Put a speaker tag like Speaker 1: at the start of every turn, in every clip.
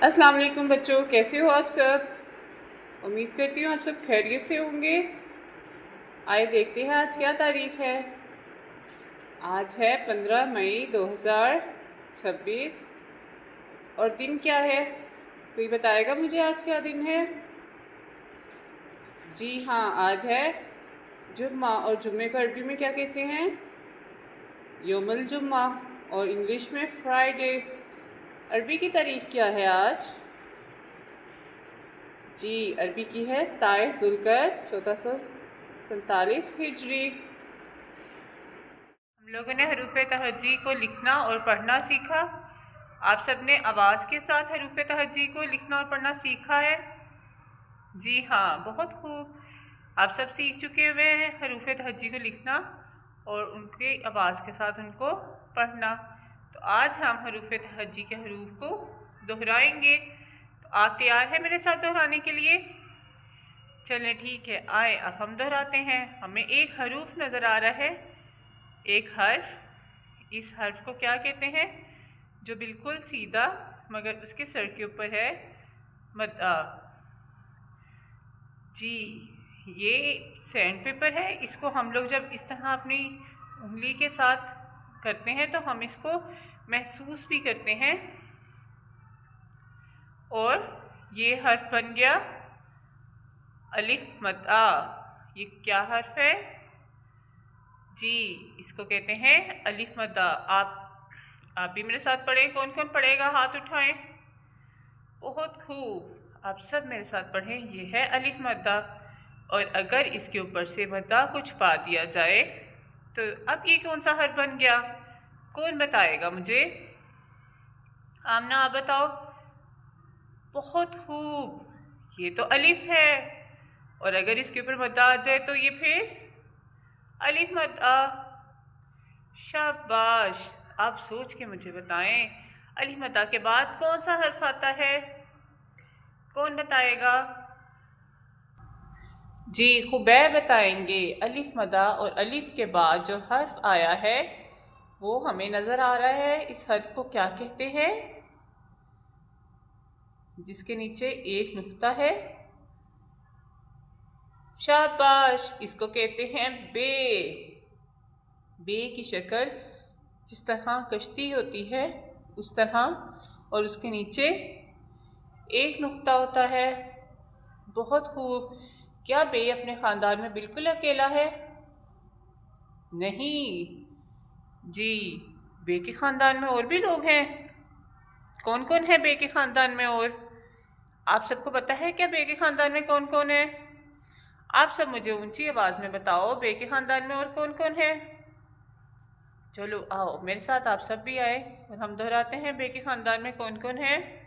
Speaker 1: अस्सलाम वालेकुम बच्चों, कैसे हो आप सब। उम्मीद करती हूँ आप सब खैरियत से होंगे। आइए देखते हैं आज क्या तारीख है। आज है 15 मई 2026 और दिन क्या है। कोई बताएगा मुझे आज क्या दिन है। जी हाँ, आज है जुम्मा और जुम्मे को अरबी में क्या कहते हैं, यौमुल जुम्मा, और इंग्लिश में फ्राइडे। अरबी की तारीख क्या है आज। जी अरबी की है 27 जुल्कद 1447 हिजरी। हम लोगों ने हरूफ तहज्जी को लिखना और पढ़ना सीखा। आप सब ने आवाज़ के साथ हरूफ तहज्जी को लिखना और पढ़ना सीखा है। जी हाँ, बहुत खूब। आप सब सीख चुके हुए हैं हरूफ तहज्जी को लिखना और उनके आवाज़ के साथ उनको पढ़ना। तो आज हम हरूफ तहज्जी के हरूफ को दोहराएंगे। तो आप तैयार हैं मेरे साथ दोहराने के लिए। चलें ठीक है, आए अब हम दोहराते हैं। हमें एक हरूफ नज़र आ रहा है, एक हर्फ। इस हर्फ को क्या कहते हैं, जो बिल्कुल सीधा मगर उसके सर के ऊपर है मद्दा। जी ये सैंड पेपर है। इसको हम लोग जब इस तरह अपनी उंगली के साथ करते हैं तो हम इसको महसूस भी करते हैं। और ये हर्फ बन गया अलिफ मद्दा। ये क्या हर्फ है जी, इसको कहते हैं अलिफ मद्दा। आप भी मेरे साथ पढ़ें। कौन कौन पढ़ेगा, हाथ उठाएं। बहुत खूब, आप सब मेरे साथ पढ़ें। ये है अलिफ मद्दा और अगर इसके ऊपर से मद्दा कुछ पा दिया जाए तो अब ये कौन सा हर्फ बन गया, कौन बताएगा मुझे। आमना आप बताओ। बहुत खूब, ये तो अलिफ है और अगर इसके ऊपर मद्दा आ जाए तो ये फिर अलिफ मद्दा। शाबाश, आप सोच के मुझे बताएं अलिफ मद्दा के बाद कौन सा हर्फ आता है, कौन बताएगा। जी खुबैर बताएंगे। अलिफ मद्दा और अलिफ के बाद जो हर्फ आया है वो हमें नज़र आ रहा है। इस हर्फ को क्या कहते हैं, जिसके नीचे एक नुक्ता है। शाबाश, इसको कहते हैं बे। बे की शक्ल जिस तरह कश्ती होती है उस तरह, और उसके नीचे एक नुक्ता होता है। बहुत खूब। क्या बे अपने ख़ानदान में बिल्कुल अकेला है? नहीं जी, बे के ख़ानदान में और भी लोग हैं। कौन कौन है बे के ख़ानदान में और आप सबको पता है क्या बे के ख़ानदान में कौन कौन है? आप सब मुझे ऊंची आवाज़ में बताओ बे के ख़ानदान में और कौन कौन है। चलो आओ मेरे साथ, आप सब भी आए और हम दोहराते हैं बे के ख़ानदान में कौन कौन है।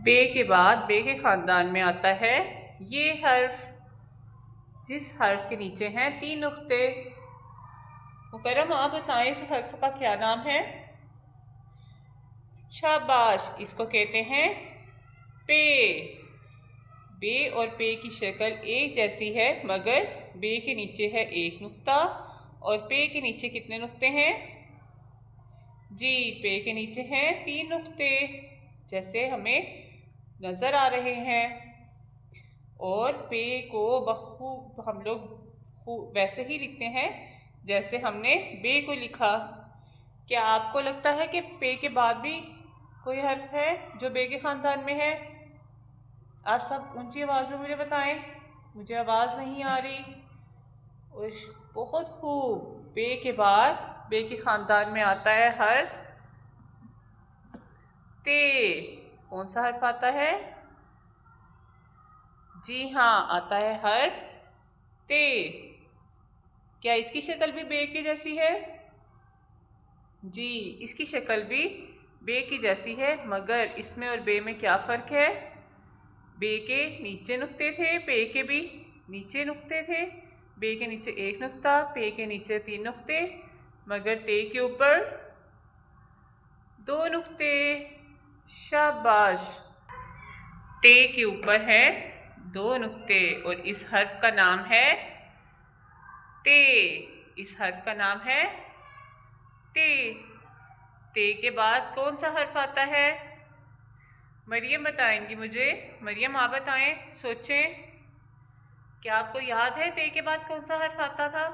Speaker 1: बे के बाद बे के ख़ानदान में आता है ये हर्फ, जिस हर्फ के नीचे हैं तीन नुक्ते। मुकर्रम आप बताएं इस हर्फ का क्या नाम है। शाबाश, इसको कहते हैं पे। बे और पे की शक्ल एक जैसी है मगर बे के नीचे है एक नुक्ता और पे के नीचे कितने नुक्ते हैं जी, पे के नीचे हैं तीन नुक्ते जैसे हमें नज़र आ रहे हैं। और पे को बखूब हम लोग वैसे ही लिखते हैं जैसे हमने बे को लिखा। क्या आपको लगता है कि पे के बाद भी कोई हर्फ है जो बे के ख़ानदान में है? आप सब ऊंची आवाज़ में मुझे बताएं, मुझे आवाज़ नहीं आ रही। बहुत खूब, बे के बाद बे के ख़ानदान में आता है हर्फ ते। कौन सा हर्फ आता है? जी हाँ, आता है हर्फ ते। क्या इसकी शक्ल भी बे की जैसी है? जी, इसकी शक्ल भी बे की जैसी है मगर इसमें और बे में क्या फ़र्क है। बे के नीचे नुक्ते थे, पे के भी नीचे नुक्ते थे। बे के नीचे एक नुक्ता, पे के नीचे तीन नुक्ते, मगर टे के ऊपर दो नुक्ते। शाबाश, टे के ऊपर है दो नुक्ते और इस हर्फ का नाम है ते। इस हर्फ का नाम है ते। ते के बाद कौन सा हर्फ आता है? मरियम बताएंगी मुझे। मरियम आप बताएं, सोचें। क्या आपको याद है ते के बाद कौन सा हर्फ आता था?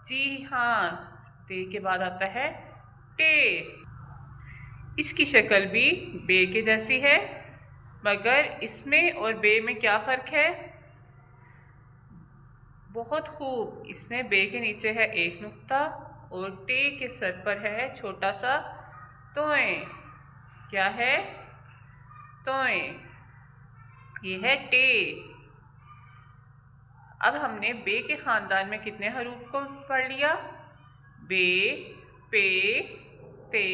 Speaker 1: जी हाँ, ते के बाद आता है टे। इसकी शक्ल भी बे के जैसी है, मगर इसमें और बे में क्या फ़र्क है? बहुत खूब, इसमें बे के नीचे है एक नुक्ता और टे के सर पर है छोटा सा तोए। क्या है? तोए। ये है टे। अब हमने बे के ख़ानदान में कितने हरूफ को पढ़ लिया? बे, पे, ते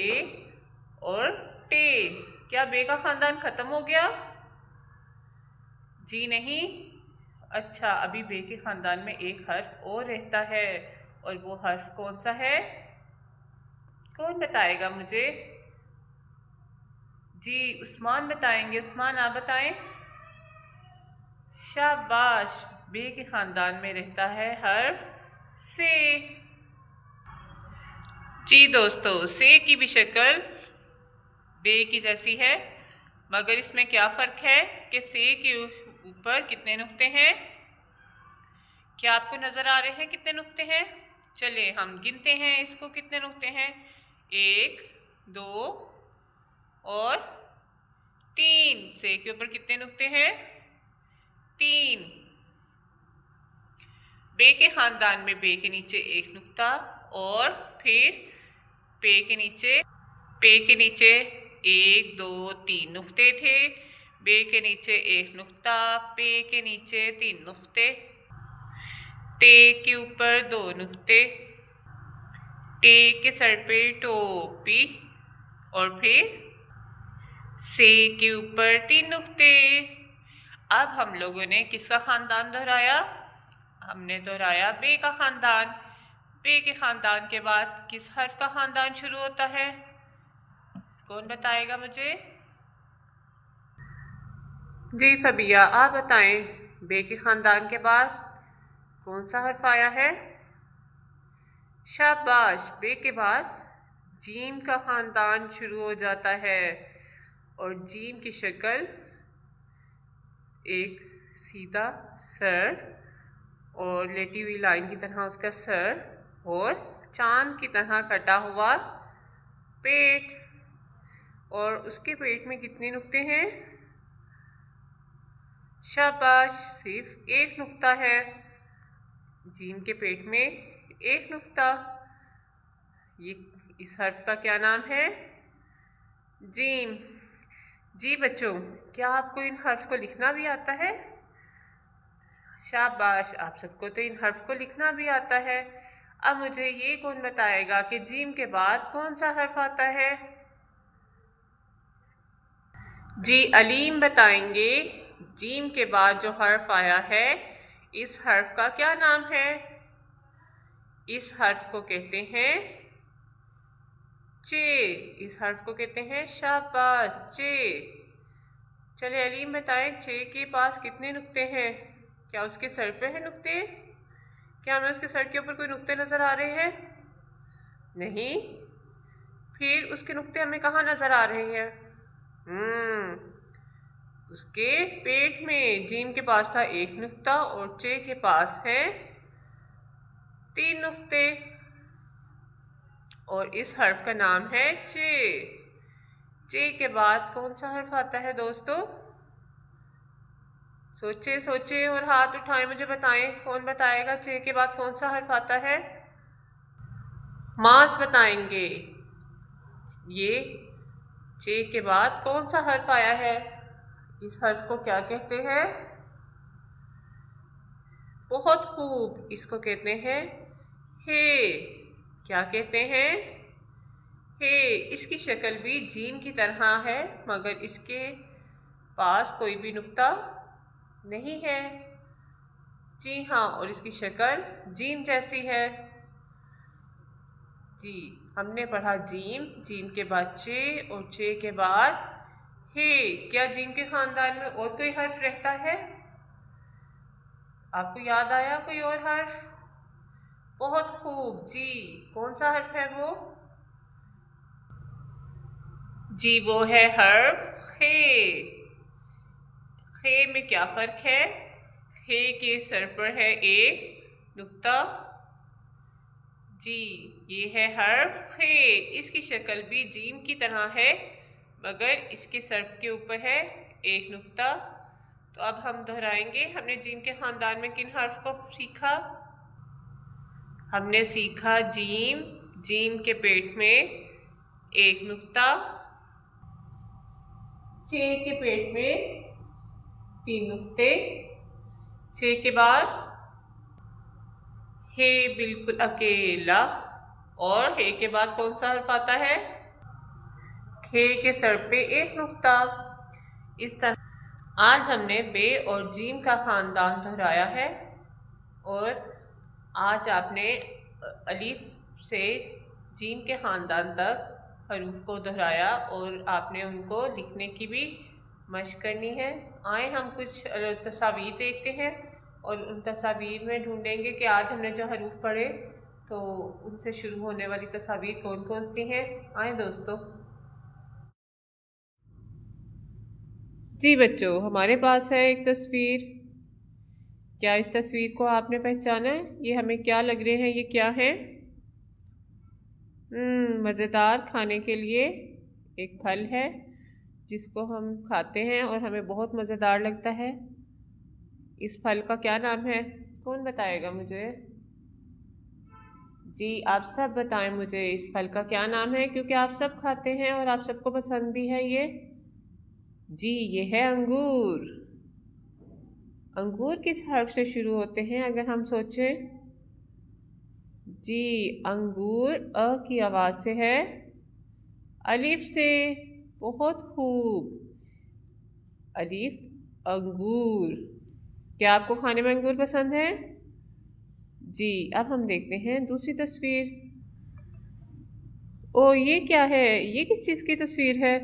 Speaker 1: और टे। क्या बे का ख़ानदान ख़त्म हो गया? जी नहीं। अच्छा, अभी बे के ख़ानदान में एक हर्फ और रहता है, और वो हर्फ कौन सा है? कौन बताएगा मुझे? जी उस्मान बताएंगे। उस्मान आप बताएं। शाबाश, बे के ख़ानदान में रहता है हर्फ से। जी दोस्तों, से की भी शक्ल बे की जैसी है, मगर इसमें क्या फ़र्क है कि से के ऊपर कितने नुक्ते हैं? क्या आपको नज़र आ रहे हैं कितने नुक्ते हैं? चलिए हम गिनते हैं इसको, कितने नुक्ते हैं। 1, 2 और 3। से के ऊपर कितने नुक्ते हैं? 3। बे के ख़ानदान में बे के नीचे एक नुक्ता और फिर पे के नीचे 1, 2, 3 नुक्ते थे। बे के नीचे एक नुक्ता, पे के नीचे 3 नुक्ते, टे के ऊपर 2 नुक्ते, टे के सर पे टोपी और फिर से के ऊपर 3 नुक्ते। अब हम लोगों ने किसका ख़ानदान दोहराया? हमने दोहराया बे का ख़ानदान। बे के ख़ानदान के बाद किस हर्फ का ख़ानदान शुरू होता है? कौन बताएगा मुझे? जी फबिया आप बताएं, बे के ख़ानदान के बाद कौन सा हर्फ आया है? शाबाश, बे के बाद जीम का ख़ानदान शुरू हो जाता है, और जीम की शक्ल एक सीधा सर और लेटी हुई लाइन की तरह उसका सर, और चांद की तरह कटा हुआ पेट। और उसके पेट में कितने नुक्ते हैं? शाबाश, सिर्फ एक नुक्ता है। जीम के पेट में एक नुक्ता। ये इस हर्फ का क्या नाम है? जीम। जी बच्चों, क्या आपको इन हर्फ को लिखना भी आता है? शाबाश, आप सबको तो इन हर्फ को लिखना भी आता है। अब मुझे ये कौन बताएगा कि जीम के बाद कौन सा हर्फ आता है? जी अलीम बताएंगे। जीम के बाद जो हर्फ आया है, इस हर्फ का क्या नाम है? इस हर्फ को कहते हैं चे। इस हर्फ को कहते हैं शाबाश, चे। चलिए अलीम बताएं, चे के पास कितने नुक्ते हैं? क्या उसके सर पे है नुक्ते? क्या हमें उसके सर के ऊपर कोई नुक्ते नजर आ रहे हैं? नहीं। फिर उसके नुक्ते हमें कहाँ नजर आ रहे हैं? उसके पेट में। जीम के पास था एक नुक्ता और चे के पास है 3 नुक्ते, और इस हर्फ का नाम है चे। चे के बाद कौन सा हर्फ आता है दोस्तों? सोचे सोचे और हाथ उठाएं, मुझे बताएं, कौन बताएगा चे के बाद कौन सा हर्फ आता है? मास बताएंगे। ये चे के बाद कौन सा हर्फ आया है? इस हर्फ को क्या कहते हैं? बहुत खूब, इसको कहते हैं हे। क्या कहते हैं? हे। इसकी शक्ल भी जीम की तरह है, मगर इसके पास कोई भी नुक्ता नहीं है। जी हाँ, और इसकी शक्ल जीम जैसी है। जी, हमने पढ़ा जीम, जीम के बाद चे और चे के बाद हे। क्या जीम के ख़ानदान में और कोई हर्फ रहता है? आपको याद आया कोई और हर्फ? बहुत खूब। जी, कौन सा हर्फ है वो? जी वो है हर्फ खे। खे में क्या फ़र्क है? खे के सर पर है एक नुक्ता। जी ये है हर्फ खे। इसकी शक्ल भी जीम की तरह है मगर इसके सर के ऊपर है एक नुक्ता। तो अब हम दोहराएंगे। हमने जीम के ख़ानदान में किन हर्फ को सीखा? हमने सीखा जीम, जीम के पेट में एक नुक्ता, चे के पेट में 3 नुक्ते, चे के बाद हे बिल्कुल अकेला, और हे के बाद कौन सा हर्फ आता है? खे के सर पे एक नुक्ता। इस तरह आज हमने बे और जीम का ख़ानदान दोहराया है और आज आपने अलीफ से जीम के ख़ानदान तक हरूफ को दोहराया और आपने उनको लिखने की भी मशक करनी है। आए हम कुछ तस्वीर देखते हैं और उन तस्वीर में ढूंढेंगे कि आज हमने जो हरूफ पढ़े तो उनसे शुरू होने वाली तस्वीर कौन कौन सी हैं। आए दोस्तों। जी बच्चों, हमारे पास है एक तस्वीर। क्या इस तस्वीर को आपने पहचाना है? ये हमें क्या लग रहे हैं? ये क्या है? मज़ेदार खाने के लिए एक फल है जिसको हम खाते हैं और हमें बहुत मज़ेदार लगता है। इस फल का क्या नाम है? कौन बताएगा मुझे? जी आप सब बताएं मुझे इस फल का क्या नाम है, क्योंकि आप सब खाते हैं और आप सबको पसंद भी है ये। जी ये है अंगूर। अंगूर किस हर्फ से शुरू होते हैं अगर हम सोचें? जी अंगूर अ की आवाज़ से है, अलिफ से। बहुत खूब, अलिफ अंगूर। क्या आपको खाने में अंगूर पसंद है? जी अब हम देखते हैं दूसरी तस्वीर। ओ ये क्या है? ये किस चीज़ की तस्वीर है?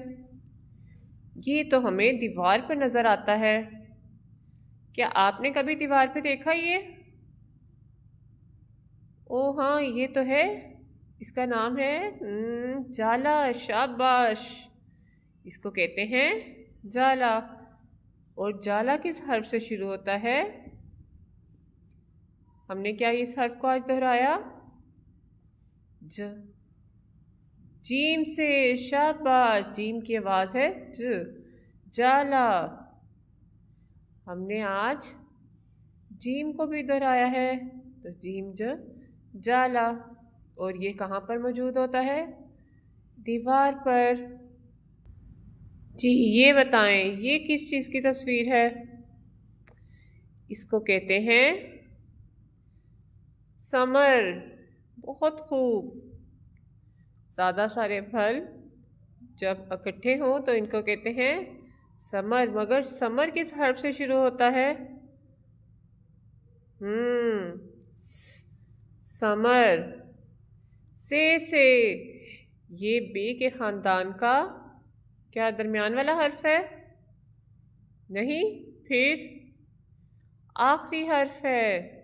Speaker 1: ये तो हमें दीवार पर नज़र आता है। क्या आपने कभी दीवार पे देखा ये? ओ हाँ ये तो है। इसका नाम है जाला। शाबाश, इसको कहते हैं जाला। और जाला किस हर्फ से शुरू होता है? हमने क्या इस हर्फ को आज दोहराया? ज। जीम से। शाबाश, जीम की आवाज़ है ज। जाला। हमने आज जीम को भी दोहराया है तो जीम ज जाला। और ये कहाँ पर मौजूद होता है? दीवार पर। जी ये बताएं ये किस चीज़ की तस्वीर है? इसको कहते हैं समर। बहुत खूब। ज़्यादा सारे फल जब इकट्ठे हों तो इनको कहते हैं समर। मगर समर किस हर्फ से शुरू होता है? समर से। ये बे के ख़ानदान का क्या दरमियान वाला हर्फ है? नहीं, फिर आखिरी हर्फ है।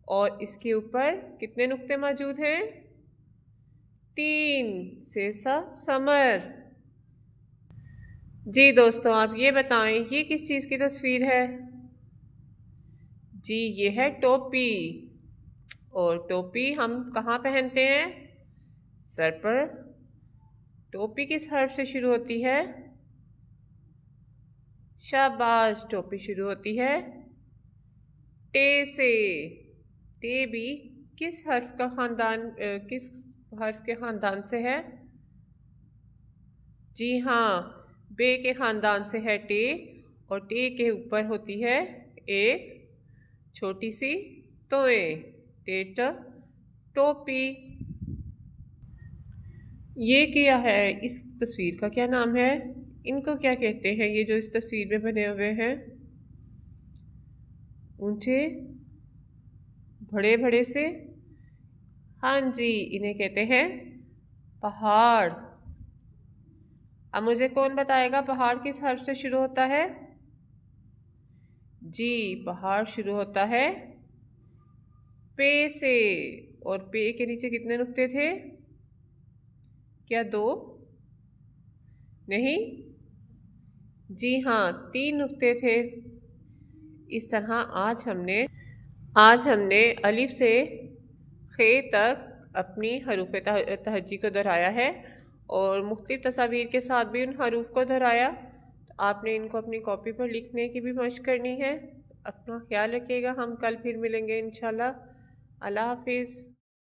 Speaker 1: और इसके ऊपर कितने नुक्ते मौजूद हैं? 3 से समर। जी दोस्तों आप ये बताएं ये किस चीज़ की तस्वीर है? जी ये है टोपी। और टोपी हम कहाँ पहनते हैं? सर पर। टोपी किस हर्फ से शुरू होती है? शाबाश, टोपी शुरू होती है टे से। टे भी किस हर्फ का ख़ानदान किस हर्फ के ख़ानदान से है? जी हाँ, बे के ख़ानदान से है टे। और टे के ऊपर होती है एक छोटी सी तोए। टेट टोपी। ये क्या है? इस तस्वीर का क्या नाम है? इनको क्या कहते हैं ये जो इस तस्वीर में बने हुए हैं? ऊंचे बड़े बड़े से। हाँ जी इन्हें कहते हैं पहाड़। अब मुझे कौन बताएगा पहाड़ किस हर्फ से शुरू होता है? जी पहाड़ शुरू होता है पे से। और पे के नीचे कितने नुक्ते थे? क्या 2? नहीं? जी हाँ, 3 नुक्ते थे। इस तरह आज हमने अलिफ से खे तक अपनी हरूफ तहज्जी को दोहराया है और मुख्तलिफ तस्वीर के साथ भी उन हरूफ को दोहराया। तो आपने इनको अपनी कॉपी पर लिखने की भी मशक करनी है। अपना ख्याल रखिएगा, हम कल फिर मिलेंगे इंशाल्लाह। अल्लाह हाफिज़।